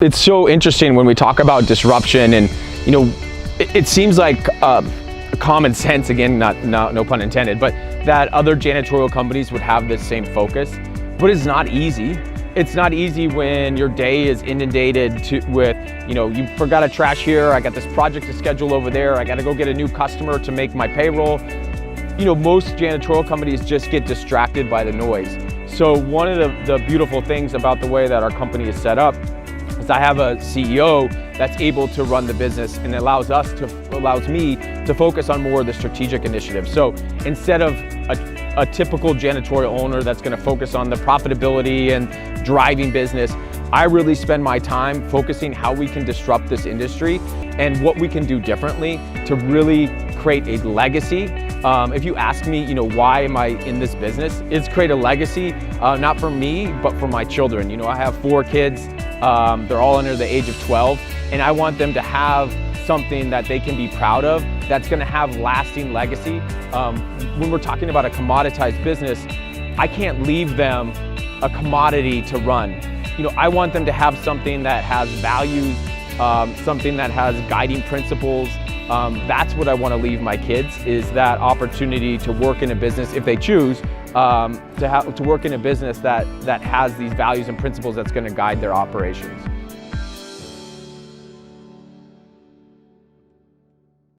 It's so interesting when we talk about disruption, and it seems like common sense, again, no pun intended, but that other janitorial companies would have this same focus, but it's not easy. It's not easy when your day is inundated with, you forgot a trash here, I got this project to schedule over there, I got to go get a new customer to make my payroll. Most janitorial companies just get distracted by the noise. So one of the beautiful things about the way that our company is set up is I have a CEO that's able to run the business, and it allows me to focus on more of the strategic initiatives. So instead of a typical janitorial owner that's going to focus on the profitability and driving business, I really spend my time focusing how we can disrupt this industry and what we can do differently to really create a legacy. If you ask me, why am I in this business? It's create a legacy, not for me, but for my children. I have 4 kids. They're all under the age of 12, and I want them to have something that they can be proud of that's going to have lasting legacy. When we're talking about a commoditized business, I can't leave them a commodity to run. I want them to have something that has values, something that has guiding principles. That's what I want to leave my kids, is that opportunity to work in a business, if they choose, to work in a business that has these values and principles that's going to guide their operations.